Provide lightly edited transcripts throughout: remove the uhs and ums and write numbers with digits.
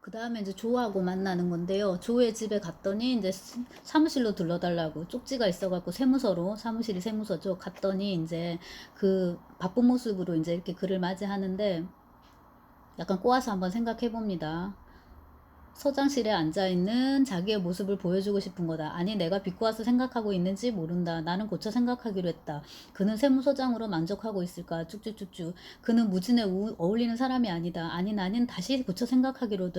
그 다음에 이제 조하고 만나는 건데요. 조의 집에 갔더니 이제 사무실로 들러달라고 쪽지가 있어갖고 세무서로, 사무실이 세무서죠. 갔더니 이제 그 바쁜 모습으로 이제 이렇게 그를 맞이하는데 약간 꼬아서 한번 생각해 봅니다. 서장실에 앉아있는 자기의 모습을 보여주고 싶은 거다. 아니 내가 비꼬아서 생각하고 있는지 모른다. 나는 고쳐 생각하기로 했다. 그는 세무서장으로 만족하고 있을까? 쭉쭉쭉쭉. 그는 무진에 어울리는 사람이 아니다. 아니 나는 다시 고쳐 생각하기로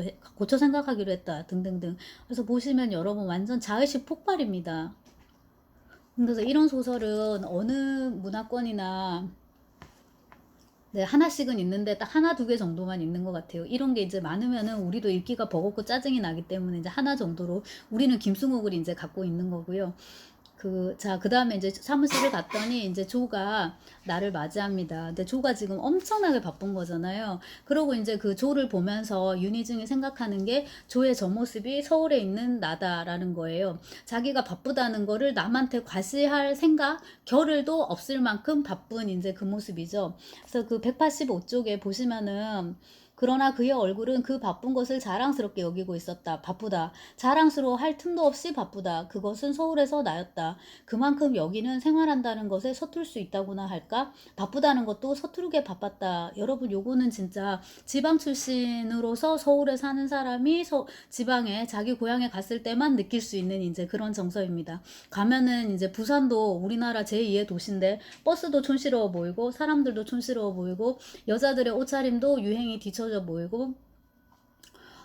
했다. 등등등. 그래서 보시면 여러분 완전 자의식 폭발입니다. 그래서 이런 소설은 어느 문화권이나 네, 하나씩은 있는데 딱 하나 두 개 정도만 있는 것 같아요. 이런 게 이제 많으면은 우리도 읽기가 버겁고 짜증이 나기 때문에 이제 하나 정도로 우리는 김승옥을 이제 갖고 있는 거고요. 그 다음에 이제 사무실을 갔더니 이제 조가 나를 맞이합니다. 근데 조가 지금 엄청나게 바쁜 거잖아요. 그러고 이제 그 조를 보면서 윤희중이 생각하는 게 조의 저 모습이 서울에 있는 나다라는 거예요. 자기가 바쁘다는 거를 남한테 과시할 생각, 겨를도 없을 만큼 바쁜 이제 그 모습이죠. 그래서 그 185쪽에 보시면은 그러나 그의 얼굴은 그 바쁜 것을 자랑스럽게 여기고 있었다. 바쁘다. 자랑스러워 할 틈도 없이 바쁘다. 그것은 서울에서 나였다. 그만큼 여기는 생활한다는 것에 서툴 수 있다고나 할까? 바쁘다는 것도 서투르게 바빴다. 여러분 요거는 진짜 지방 출신으로서 서울에 사는 사람이 지방에 자기 고향에 갔을 때만 느낄 수 있는 이제 그런 정서입니다. 가면은 이제 부산도 우리나라 제2의 도시인데 버스도 촌스러워 보이고 사람들도 촌스러워 보이고 여자들의 옷차림도 유행이 뒤처져 보이고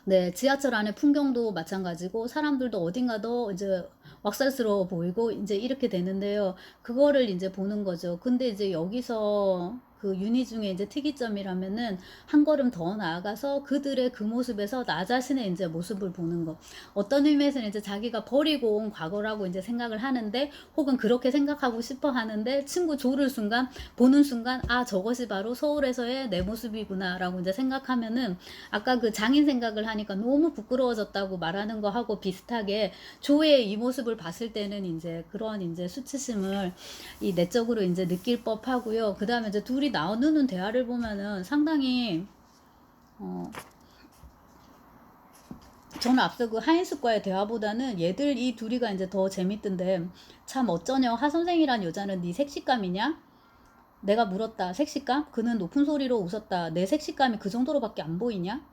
네, 지하철 안에 풍경도 마찬가지고 사람들도 어딘가 더 이제 왁살스러워 보이고 이제 이렇게 되는데요. 그거를 이제 보는 거죠. 근데 이제 여기서 그 윤희중의 이제 특이점이라면은 한 걸음 더 나아가서 그들의 그 모습에서 나 자신의 이제 모습을 보는 거. 어떤 의미에서는 이제 자기가 버리고 온 과거라고 이제 생각을 하는데 혹은 그렇게 생각하고 싶어 하는데 친구 조를 보는 순간 아 저것이 바로 서울에서의 내 모습이구나라고 이제 생각하면은 아까 그 장인 생각을 하니까 너무 부끄러워졌다고 말하는 거 하고 비슷하게 조의 이 모습을 봤을 때는 이제 그런 이제 수치심을 이 내적으로 이제 느낄 법하고요. 그 다음에 이제 둘이 나누는 대화를 보면은 상당히 저는 앞서 그 하인숙과의 대화보다는 얘들 이 둘이가 이제 더 재밌던데 참 어쩌냐 하 선생이란 여자는 네 색식감이냐? 내가 물었다. 색식감? 그는 높은 소리로 웃었다. 내 색식감이 그 정도로밖에 안 보이냐?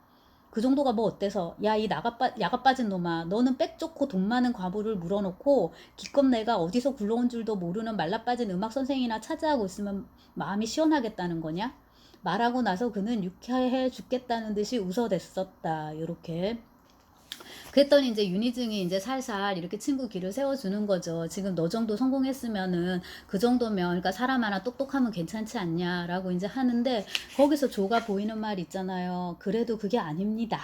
그 정도가 뭐 어때서? 야, 이 야가 빠진 놈아. 너는 빽 좋고 돈 많은 과부를 물어놓고 기껏 내가 어디서 굴러온 줄도 모르는 말라빠진 음악 선생이나 차지하고 있으면 마음이 시원하겠다는 거냐? 말하고 나서 그는 유쾌해 죽겠다는 듯이 웃어댔었다. 요렇게. 그랬더니 이제 윤희증이 이제 살살 이렇게 친구 길을 세워주는 거죠. 지금 너 정도 성공했으면은 그 정도면 그러니까 사람 하나 똑똑하면 괜찮지 않냐라고 이제 하는데 거기서 조가 보이는 말 있잖아요. 그래도 그게 아닙니다.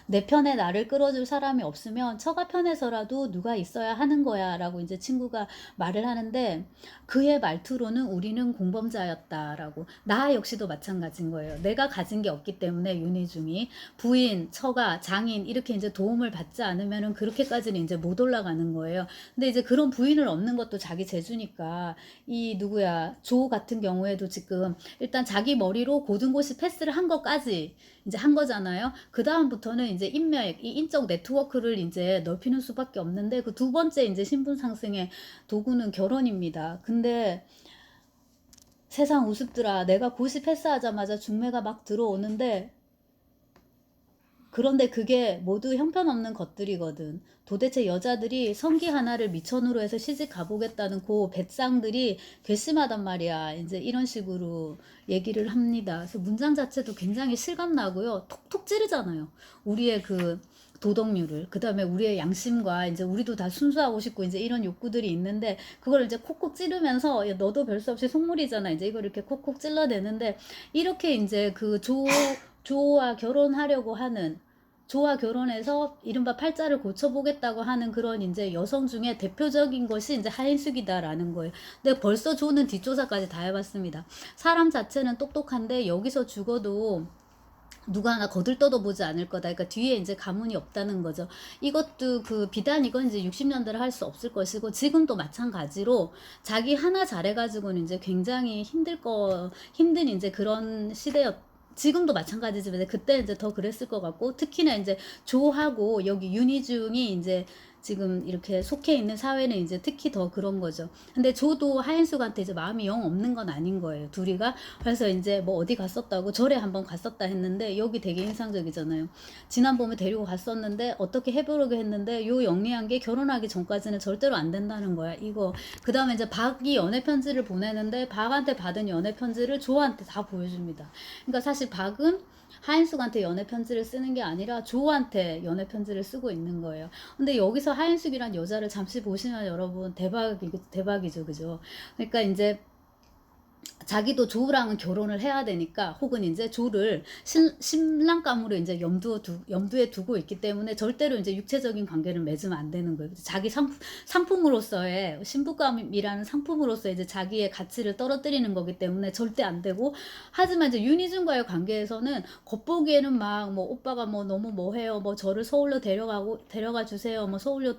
내 편에 나를 끌어줄 사람이 없으면 처가 편에서라도 누가 있어야 하는 거야 라고 이제 친구가 말을 하는데 그의 말투로는 우리는 공범자였다라고 나 역시도 마찬가지인 거예요. 내가 가진 게 없기 때문에 윤희중이 부인, 처가, 장인 이렇게 이제 도움을 받지 않으면은 그렇게까지는 이제 못 올라가는 거예요. 근데 이제 그런 부인을 얻는 것도 자기 재주니까 이 누구야 조 같은 경우에도 지금 일단 자기 머리로 고등고시 패스를 한 것까지 이제 한 거잖아요. 그 다음부터는 이제 인맥, 이 인적 네트워크를 이제 넓히는 수밖에 없는데 그 두 번째 이제 신분 상승의 도구는 결혼입니다. 근데 세상 우습더라. 내가 고시 패스하자마자 중매가 막 들어오는데 그런데 그게 모두 형편없는 것들이거든. 도대체 여자들이 성기 하나를 미천으로 해서 시집 가보겠다는 그 배짱들이 괘씸하단 말이야. 이제 이런 식으로 얘기를 합니다. 그래서 문장 자체도 굉장히 실감나고요. 톡톡 찌르잖아요. 우리의 그 도덕률을. 그 다음에 우리의 양심과 이제 우리도 다 순수하고 싶고 이제 이런 욕구들이 있는데 그걸 이제 콕콕 찌르면서 야, 너도 별 수 없이 속물이잖아. 이제 이걸 이렇게 콕콕 찔러대는데 이렇게 이제 그 조와 결혼하려고 하는 조와 결혼해서 이른바 팔자를 고쳐보겠다고 하는 그런 이제 여성 중에 대표적인 것이 이제 하인숙이다라는 거예요. 근데 벌써 조는 뒷조사까지 다 해봤습니다. 사람 자체는 똑똑한데 여기서 죽어도 누가 하나 거들떠도 보지 않을 거다. 그러니까 뒤에 이제 가문이 없다는 거죠. 이것도 그 비단 이건 이제 60년대를 할 수 없을 것이고 지금도 마찬가지로 자기 하나 잘해가지고는 이제 굉장히 힘든 이제 그런 시대였. 지금도 마찬가지지만 그때 이제 더 그랬을 것 같고, 특히나 이제 조하고 여기 윤희중이 이제 지금 이렇게 속해 있는 사회는 이제 특히 더 그런 거죠. 근데 조도 하인숙한테 이제 마음이 영 없는 건 아닌 거예요, 둘이가. 그래서 이제 뭐 어디 갔었다고, 절에 한번 갔었다 했는데, 여기 되게 인상적이잖아요. 지난번에 데리고 갔었는데 어떻게 해보려고 했는데, 요 영리한 게 결혼하기 전까지는 절대로 안 된다는 거야, 이거. 그 다음에 이제 박이 연애 편지를 보내는데, 박한테 받은 연애 편지를 조한테 다 보여줍니다. 그러니까 사실 박은 하인숙한테 연애 편지를 쓰는 게 아니라 조한테 연애 편지를 쓰고 있는 거예요. 근데 여기서 하인숙이란 여자를 잠시 보시면 여러분 대박이죠, 그죠? 그러니까 이제 자기도 조랑은 결혼을 해야 되니까, 혹은 이제 조를 신랑감으로 이제 염두에 두고 있기 때문에 절대로 이제 육체적인 관계를 맺으면 안 되는 거예요. 자기 상품으로서의, 신부감이라는 상품으로서 이제 자기의 가치를 떨어뜨리는 거기 때문에 절대 안 되고, 하지만 이제 윤희준과의 관계에서는 겉보기에는 막 뭐 오빠가 뭐 너무 뭐해요, 뭐 저를 서울로 데려가 주세요, 뭐 서울로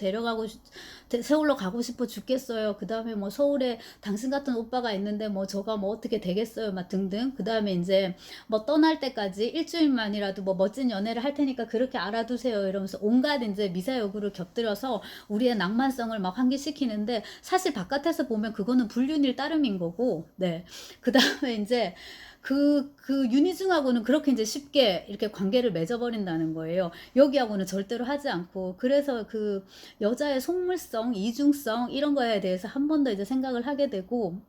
가고 싶어 죽겠어요. 그 다음에 뭐 서울에 당신 같은 오빠가 있는데 뭐 저가 뭐 어떻게 되겠어요, 막 등등. 그 다음에 이제 뭐 떠날 때까지 일주일만이라도 뭐 멋진 연애를 할 테니까 그렇게 알아두세요, 이러면서 온갖 이제 미사여구를 곁들여서 우리의 낭만성을 막 환기시키는데, 사실 바깥에서 보면 그거는 불륜일 따름인 거고, 네. 그 다음에 이제 그 윤희중하고는 그렇게 이제 쉽게 이렇게 관계를 맺어버린다는 거예요. 여기하고는 절대로 하지 않고. 그래서 그 여자의 속물성, 이중성, 이런 거에 대해서 한 번 더 이제 생각을 하게 되고,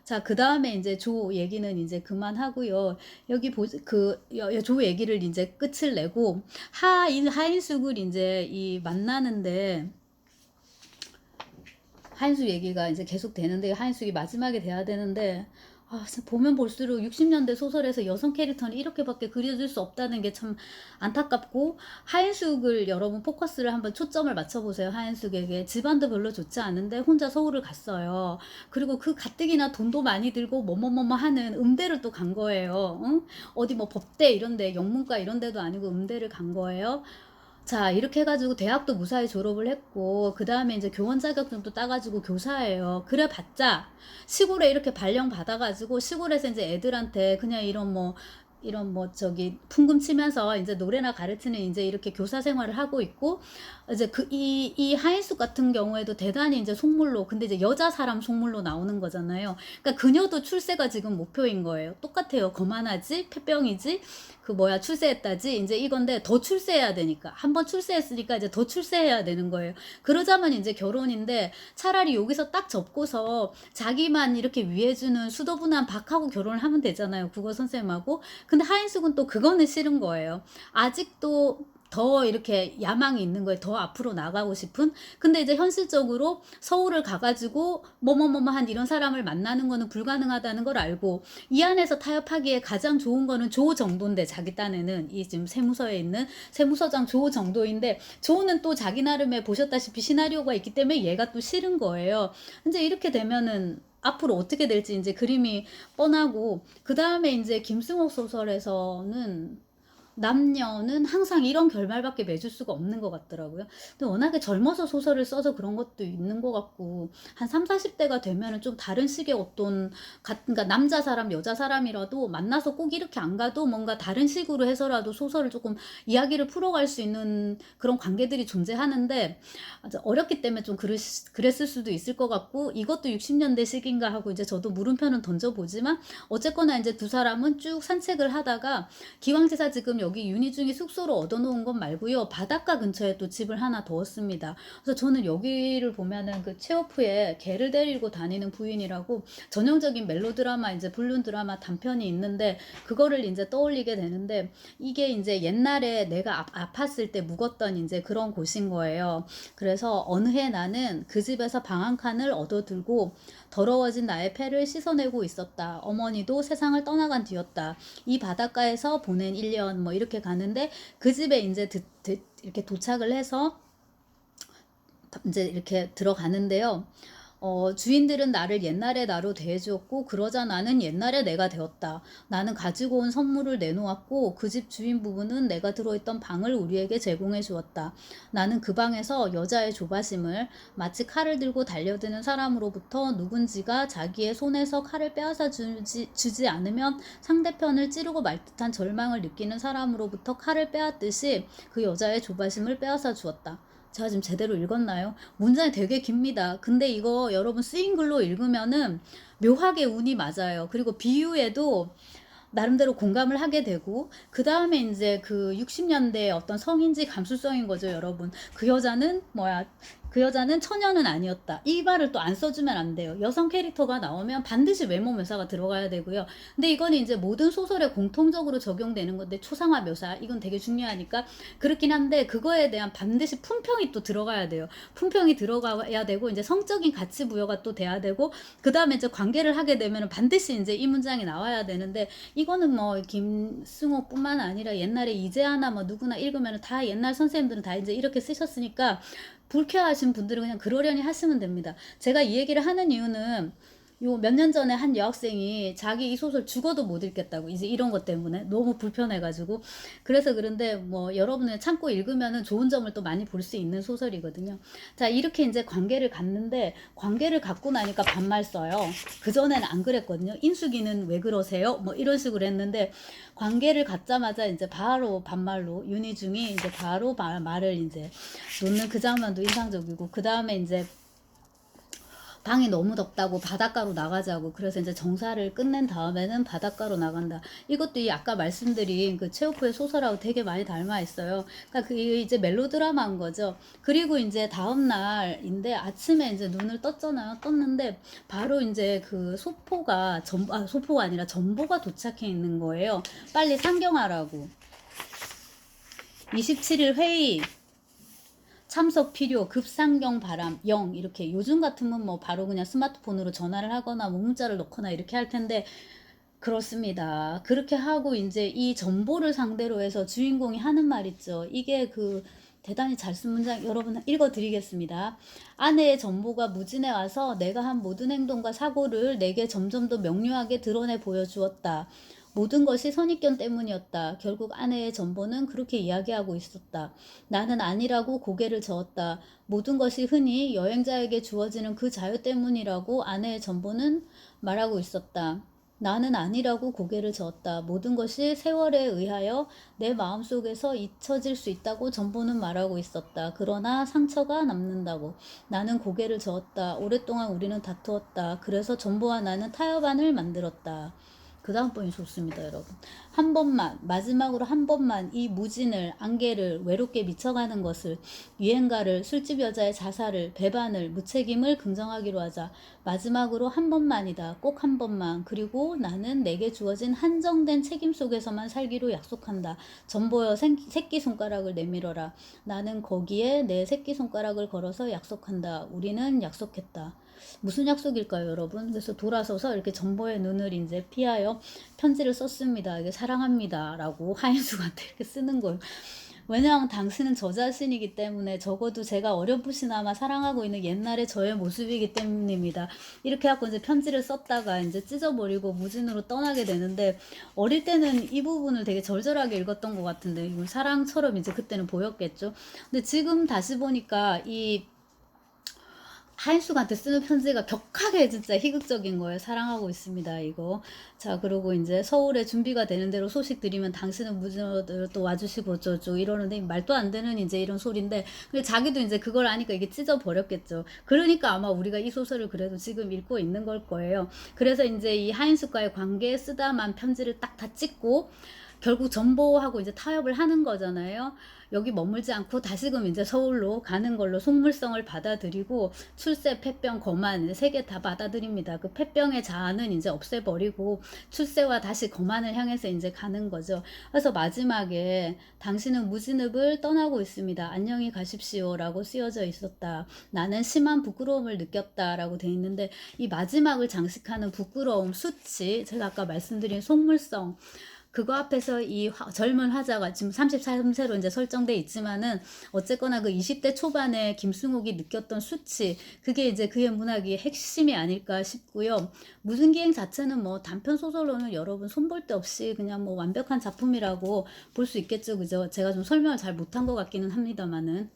자, 그 다음에 이제 조 얘기는 이제 그만하고요. 여기 조 얘기를 이제 끝을 내고, 하인숙을 이제 만나는데, 하인숙 얘기가 이제 계속 되는데, 하인숙이 마지막에 돼야 되는데, 보면 볼수록 60년대 소설에서 여성 캐릭터는 이렇게밖에 그려질 수 없다는 게 참 안타깝고, 하인숙을 여러분 포커스를 한번 초점을 맞춰보세요. 하인숙에게 집안도 별로 좋지 않은데 혼자 서울을 갔어요. 그리고 그 가뜩이나 돈도 많이 들고 뭐뭐뭐뭐 하는 음대를 또 간 거예요. 응? 어디 뭐 법대 이런데, 영문과 이런 데도 아니고 음대를 간 거예요. 자, 이렇게 해가지고 대학도 무사히 졸업을 했고, 그 다음에 이제 교원 자격증도 따가지고 교사예요. 그래 봤자 시골에 이렇게 발령 받아가지고 시골에서 이제 애들한테 그냥 이런 뭐 저기 풍금 치면서 이제 노래나 가르치는 이제 이렇게 교사 생활을 하고 있고, 이제 이 하인숙 같은 경우에도 대단히 이제 속물로, 근데 이제 여자 사람 속물로 나오는 거잖아요. 그러니까 그녀도 출세가 지금 목표인 거예요. 똑같아요. 거만하지, 폐병이지, 출세했다지, 이제 이건데 더 출세해야 되니까, 한번 출세했으니까 이제 더 출세해야 되는 거예요. 그러자면 이제 결혼인데, 차라리 여기서 딱 접고서 자기만 이렇게 위해주는 수더분한 박하고 결혼을 하면 되잖아요, 국어 선생님하고. 근데 하인숙은 또 그거는 싫은 거예요. 아직도 더 이렇게 야망이 있는 거예요. 더 앞으로 나가고 싶은. 근데 이제 현실적으로 서울을 가가지고 뭐뭐뭐뭐한 이런 사람을 만나는 거는 불가능하다는 걸 알고, 이 안에서 타협하기에 가장 좋은 거는 조 정도인데, 자기 딴에는 이 지금 세무서에 있는 세무서장 조 정도인데, 조는 또 자기 나름의 보셨다시피 시나리오가 있기 때문에 얘가 또 싫은 거예요. 이제 이렇게 되면은 앞으로 어떻게 될지 이제 그림이 뻔하고, 그 다음에 이제 김승옥 소설에서는 남녀는 항상 이런 결말밖에 맺을 수가 없는 것 같더라고요. 근데 워낙에 젊어서 소설을 써서 그런 것도 있는 것 같고, 한 3, 40대가 되면은 좀 다른 식의 그러니까 남자 사람, 여자 사람이라도 만나서 꼭 이렇게 안 가도 뭔가 다른 식으로 해서라도 소설을 조금 이야기를 풀어갈 수 있는 그런 관계들이 존재하는데, 어렵기 때문에 좀 그랬을 수도 있을 것 같고, 이것도 60년대식인가 하고 이제 저도 물음표는 던져보지만, 어쨌거나 이제 두 사람은 쭉 산책을 하다가, 기왕지사 지금 여기 윤희중이 숙소로 얻어놓은 것 말고요, 바닷가 근처에 또 집을 하나 뒀습니다. 그래서 저는 여기를 보면은 그 체오프에 개를 데리고 다니는 부인이라고 전형적인 멜로드라마, 이제 불륜 드라마 단편이 있는데, 그거를 이제 떠올리게 되는데, 이게 이제 옛날에 내가 아팠을 때 묵었던 이제 그런 곳인 거예요. 그래서 어느 해 나는 그 집에서 방 한 칸을 얻어들고 더러워진 나의 폐를 씻어내고 있었다. 어머니도 세상을 떠나간 뒤였다. 이 바닷가에서 보낸 1년 뭐 이렇게 가는데, 그 집에 이제 이렇게 도착을 해서 이제 이렇게 들어가는데요. 주인들은 나를 옛날의 나로 대해주었고 그러자 나는 옛날의 내가 되었다. 나는 가지고 온 선물을 내놓았고 그 집 주인 부부는 내가 들어있던 방을 우리에게 제공해 주었다. 나는 그 방에서 여자의 조바심을 마치 칼을 들고 달려드는 사람으로부터 누군지가 자기의 손에서 칼을 빼앗아 주지 않으면 상대편을 찌르고 말 듯한 절망을 느끼는 사람으로부터 칼을 빼앗듯이 그 여자의 조바심을 빼앗아 주었다. 제가 지금 제대로 읽었나요? 문장이 되게 깁니다. 근데 이거 여러분 쓰인 글로 읽으면은 묘하게 운이 맞아요. 그리고 비유에도 나름대로 공감을 하게 되고, 그 다음에 이제 그 60년대 어떤 성인지 감수성인 거죠, 여러분. 그 여자는 처녀는 아니었다. 이 말을 또 안 써주면 안 돼요. 여성 캐릭터가 나오면 반드시 외모 묘사가 들어가야 되고요. 근데 이거는 이제 모든 소설에 공통적으로 적용되는 건데, 초상화 묘사 이건 되게 중요하니까 그렇긴 한데, 그거에 대한 반드시 품평이 또 들어가야 돼요. 품평이 들어가야 되고, 이제 성적인 가치 부여가 또 돼야 되고, 그 다음에 이제 관계를 하게 되면 반드시 이제 이 문장이 나와야 되는데, 이거는 뭐 김승호뿐만 아니라 옛날에 이재하나 뭐 누구나 읽으면 다 옛날 선생님들은 다 이제 이렇게 쓰셨으니까 불쾌하신 분들은 그냥 그러려니 하시면 됩니다. 제가 이 얘기를 하는 이유는 요 몇 년 전에 한 여학생이 자기 이 소설 죽어도 못 읽겠다고, 이제 이런 것 때문에 너무 불편해가지고. 그래서 그런데 뭐 여러분은 참고 읽으면은 좋은 점을 또 많이 볼 수 있는 소설이거든요. 자, 이렇게 이제 관계를 갖는데, 관계를 갖고 나니까 반말 써요. 그전에는 안 그랬거든요. 인숙이는 왜 그러세요? 뭐 이런 식으로 했는데, 관계를 갖자마자 이제 바로 반말로, 윤희중이 이제 바로 말을 이제 놓는 그 장면도 인상적이고, 그 다음에 이제 방이 너무 덥다고 바닷가로 나가자고, 그래서 이제 정사를 끝낸 다음에는 바닷가로 나간다. 이것도 이 아까 말씀드린 그 체호프의 소설하고 되게 많이 닮아 있어요. 그러니까 그 이제 멜로드라마인 거죠. 그리고 이제 다음 날인데 아침에 이제 눈을 떴잖아요. 떴는데 바로 이제 그 소포가 아니라 전보가 도착해 있는 거예요. 빨리 상경하라고. 27일 회의 참석 필요, 급상경 바람, 0. 이렇게 요즘 같으면 뭐 바로 그냥 스마트폰으로 전화를 하거나 뭐 문자를 넣거나 이렇게 할 텐데, 그렇습니다. 그렇게 하고 이제 이 전보를 상대로 해서 주인공이 하는 말 있죠. 이게 그 대단히 잘 쓴 문장, 여러분 읽어드리겠습니다. 아내의 전보가 무진해 와서 내가 한 모든 행동과 사고를 내게 점점 더 명료하게 드러내 보여주었다. 모든 것이 선입견 때문이었다. 결국 아내의 전보는 그렇게 이야기하고 있었다. 나는 아니라고 고개를 저었다. 모든 것이 흔히 여행자에게 주어지는 그 자유 때문이라고 아내의 전보는 말하고 있었다. 나는 아니라고 고개를 저었다. 모든 것이 세월에 의하여 내 마음속에서 잊혀질 수 있다고 전보는 말하고 있었다. 그러나 상처가 남는다고. 나는 고개를 저었다. 오랫동안 우리는 다투었다. 그래서 전보와 나는 타협안을 만들었다. 그 다음 번이 좋습니다, 여러분. 한 번만, 마지막으로 한 번만 이 무진을, 안개를, 외롭게 미쳐가는 것을, 유행가를, 술집 여자의 자살을, 배반을, 무책임을 긍정하기로 하자. 마지막으로 한 번만이다. 꼭 한 번만. 그리고 나는 내게 주어진 한정된 책임 속에서만 살기로 약속한다. 전보여 새끼손가락을 내밀어라. 나는 거기에 내 새끼손가락을 걸어서 약속한다. 우리는 약속했다. 무슨 약속일까요, 여러분? 그래서 돌아서서 이렇게 전보의 눈을 이제 피하여 편지를 썼습니다. 이게 사랑합니다라고 하인숙한테 이렇게 쓰는 거예요. 왜냐하면 당신은 저 자신이기 때문에, 적어도 제가 어렴풋이나마 사랑하고 있는 옛날의 저의 모습이기 때문입니다. 이렇게 하고 이제 편지를 썼다가 이제 찢어버리고 무진으로 떠나게 되는데, 어릴 때는 이 부분을 되게 절절하게 읽었던 것 같은데, 이걸 사랑처럼 이제 그때는 보였겠죠. 근데 지금 다시 보니까 이 하인숙한테 쓰는 편지가 격하게 진짜 희극적인 거예요. 사랑하고 있습니다, 이거. 자, 그리고 이제 서울에 준비가 되는 대로 소식 드리면 당신은 무진으로 또 와주시고 어쩌고 이러는데, 말도 안 되는 이제 이런 소리인데, 근데 자기도 이제 그걸 아니까 이게 찢어버렸겠죠. 그러니까 아마 우리가 이 소설을 그래도 지금 읽고 있는 걸 거예요. 그래서 이제 이 하인숙과의 관계에 쓰다만 편지를 딱 다 찍고, 결국 전보하고 이제 타협을 하는 거잖아요. 여기 머물지 않고 다시금 이제 서울로 가는 걸로 속물성을 받아들이고, 출세, 폐병, 거만 세 개 다 받아들입니다. 그 폐병의 자아는 이제 없애버리고 출세와 다시 거만을 향해서 이제 가는 거죠. 그래서 마지막에 당신은 무진읍을 떠나고 있습니다. 안녕히 가십시오라고 쓰여져 있었다. 나는 심한 부끄러움을 느꼈다라고 돼 있는데, 이 마지막을 장식하는 부끄러움, 수치, 제가 아까 말씀드린 속물성, 그거 앞에서 이 젊은 화자가 지금 33세로 이제 설정돼 있지만은 어쨌거나 그 20대 초반에 김승옥이 느꼈던 수치, 그게 이제 그의 문학의 핵심이 아닐까 싶고요. 무등기행 자체는 뭐 단편 소설로는 여러분 손볼 데 없이 그냥 뭐 완벽한 작품이라고 볼 수 있겠죠, 그죠? 제가 좀 설명을 잘 못한 것 같기는 합니다만은.